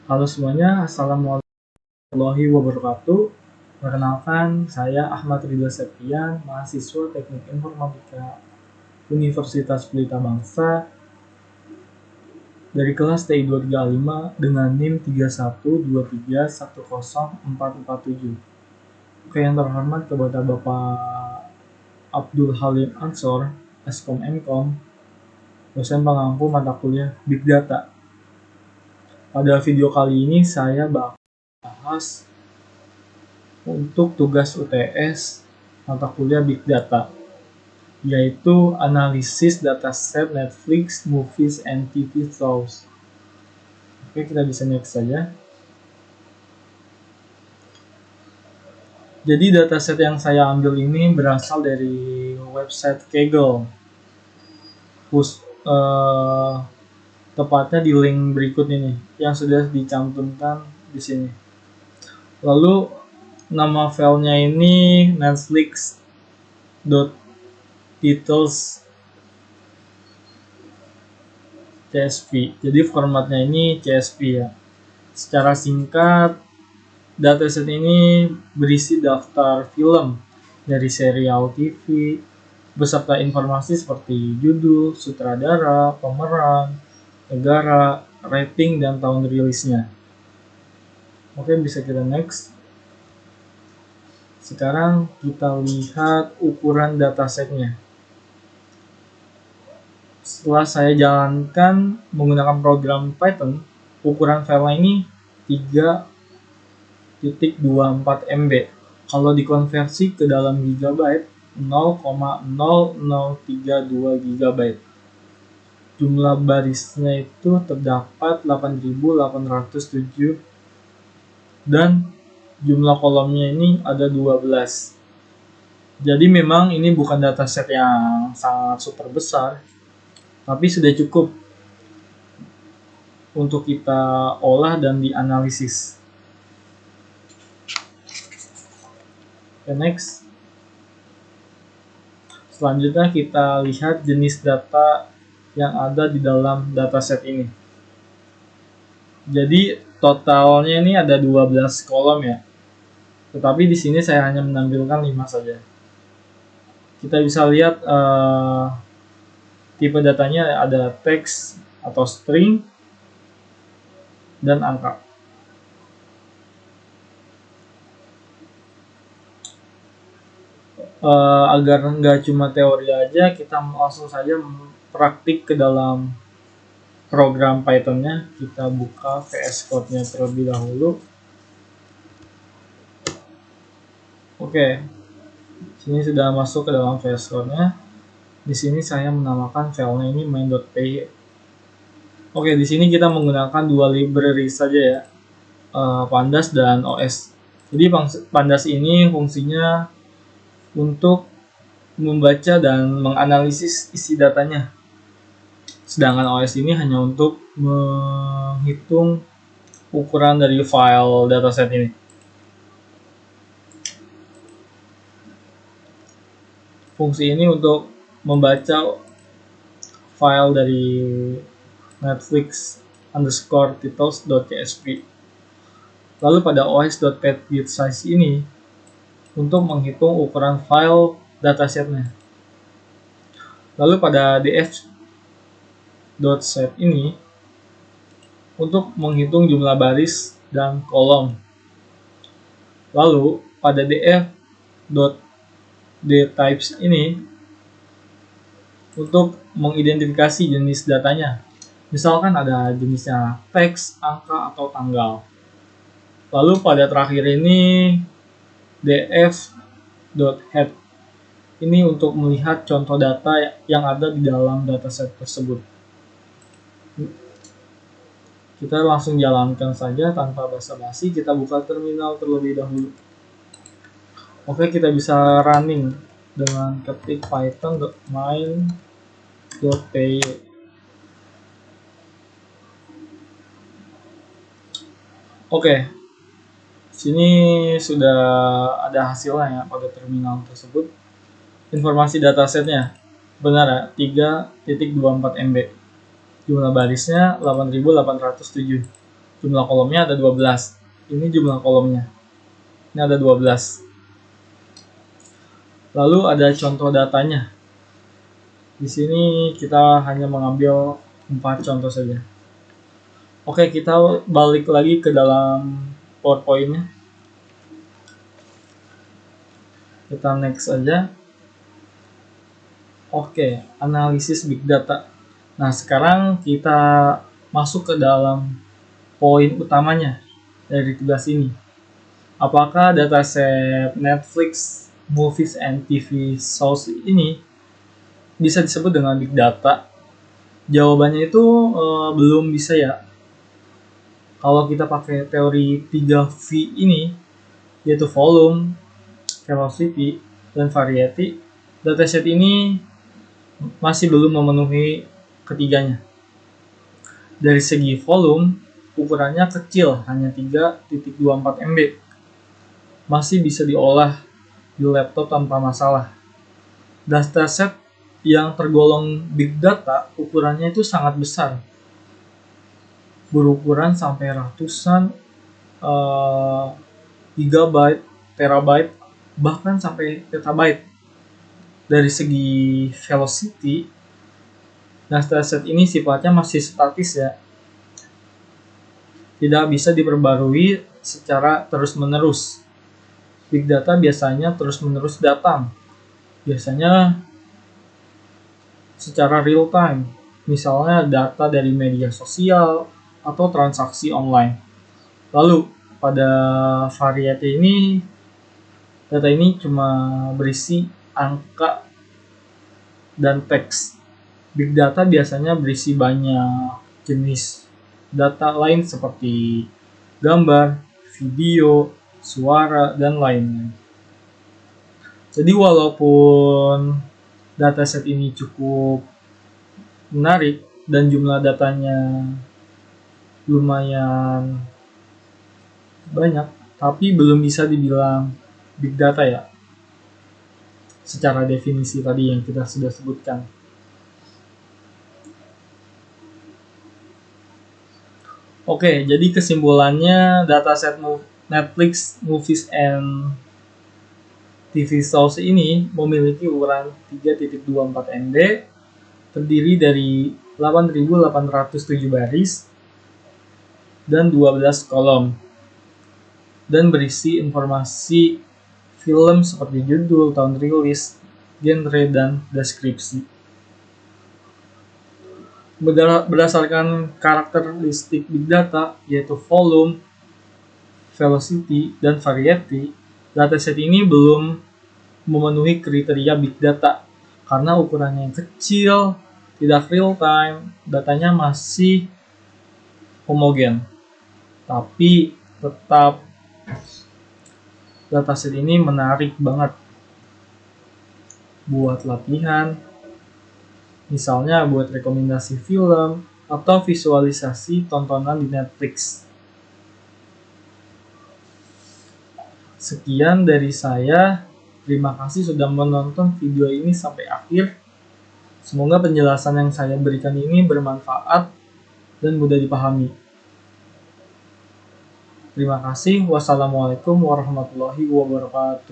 Halo semuanya, Assalamualaikum warahmatullahi wabarakatuh. Perkenalkan, saya Ahmad Ridho Septian, mahasiswa Teknik Informatika Universitas Pelita Bangsa dari kelas TI 235 dengan NIM 3123104447. Oke, yang terhormat kepada Bapak Abdul Halim Ansor, Eskom Mkom, dosen pengampu mata kuliah Big Data. Pada video kali ini saya bahas untuk tugas UTS mata kuliah Big Data, yaitu analisis dataset Netflix, movies, and TV shows. Oke, kita bisa next saja. Jadi dataset yang saya ambil ini berasal dari website Kaggle. Tepatnya di link berikut ini yang sudah dicantumkan di sini. Lalu nama filenya ini Netflix.titles.csv. Jadi formatnya ini CSV ya. Secara singkat, dataset ini berisi daftar film dari serial TV beserta informasi seperti judul, sutradara, pemeran, negara, rating, dan tahun rilisnya. Oke, bisa kita next. Sekarang kita lihat ukuran datasetnya. Setelah saya jalankan menggunakan program Python, ukuran filenya ini 3.24 MB. Kalau dikonversi ke dalam gigabyte, 0,0032 GB. Jumlah barisnya itu terdapat 8.807 dan jumlah kolomnya ini ada 12. Jadi memang ini bukan dataset yang sangat super besar, tapi sudah cukup untuk kita olah dan dianalisis. Okay, next. Selanjutnya kita lihat jenis data yang ada di dalam dataset ini. Jadi totalnya ini ada 12 kolom ya. Tetapi di sini saya hanya menampilkan 5 saja. Kita bisa lihat tipe datanya ada teks atau string dan angka. Agar nggak cuma teori aja, kita langsung saja praktik ke dalam program Python-nya. Kita buka VS Code-nya terlebih dahulu. Oke, sini sudah masuk ke dalam VS Code-nya. Di sini saya menamakan filenya ini main.py. Oke, di sini kita menggunakan dua library saja ya, Pandas dan OS. Jadi Pandas ini fungsinya untuk membaca dan menganalisis isi datanya. Sedangkan OS ini hanya untuk menghitung ukuran dari file dataset ini. Fungsi ini untuk membaca file dari Netflix_titles.csv. Lalu pada os.pet.size ini untuk menghitung ukuran file datasetnya. Lalu pada df.set ini untuk menghitung jumlah baris dan kolom. Lalu pada df.dtypes ini untuk mengidentifikasi jenis datanya. Misalkan ada jenisnya teks, angka, atau tanggal. Lalu pada terakhir ini df.head ini untuk melihat contoh data yang ada di dalam dataset tersebut. Kita langsung jalankan saja tanpa basa-basi. Kita buka terminal terlebih dahulu. Oke, kita bisa running dengan ketik python.main.py. Oke, sini sudah ada hasilnya ya pada terminal tersebut. Informasi datasetnya benar ya, 3.24 MB. Jumlah barisnya 8.807. Jumlah kolomnya ada 12. Ini jumlah kolomnya. Ini ada 12. Lalu ada contoh datanya. Di sini kita hanya mengambil 4 contoh saja. Oke, kita balik lagi ke dalam PowerPoint-nya. Kita next aja. Oke, analisis big data. Nah, sekarang kita masuk ke dalam poin utamanya dari tugas ini. Apakah dataset Netflix, movies, and TV shows ini bisa disebut dengan big data? Jawabannya itu belum bisa ya. Kalau kita pakai teori 3V ini, yaitu volume, velocity, dan variety, dataset ini masih belum memenuhi ketiganya. Dari segi volume, ukurannya kecil, hanya 3.24 MB. Masih bisa diolah di laptop tanpa masalah. Dataset yang tergolong big data, ukurannya itu sangat besar. Berukuran sampai ratusan gigabyte, terabyte, bahkan sampai petabyte. Dari segi velocity, dataset ini sifatnya masih statis ya. Tidak bisa diperbarui secara terus-menerus. Big data biasanya terus-menerus datang. Biasanya secara real time. Misalnya data dari media sosial atau transaksi online. Lalu pada variety ini, data ini cuma berisi angka dan teks. Big data biasanya berisi banyak jenis data lain seperti gambar, video, suara, dan lainnya. Jadi walaupun dataset ini cukup menarik dan jumlah datanya lumayan banyak, tapi belum bisa dibilang big data ya, secara definisi tadi yang kita sudah sebutkan. Oke, jadi kesimpulannya dataset Netflix, movies, and TV shows ini memiliki ukuran 3.24 MB, terdiri dari 8.807 baris dan 12 kolom, dan berisi informasi film seperti judul, tahun rilis, genre, dan deskripsi. Berdasarkan karakteristik big data, yaitu volume, velocity, dan variety, dataset ini belum memenuhi kriteria big data karena ukurannya yang kecil, tidak real time, datanya masih homogen. Tapi tetap dataset ini menarik banget buat latihan, misalnya buat rekomendasi film atau visualisasi tontonan di Netflix. Sekian dari saya. Terima kasih sudah menonton video ini sampai akhir. Semoga penjelasan yang saya berikan ini bermanfaat dan mudah dipahami. Terima kasih. Wassalamualaikum warahmatullahi wabarakatuh.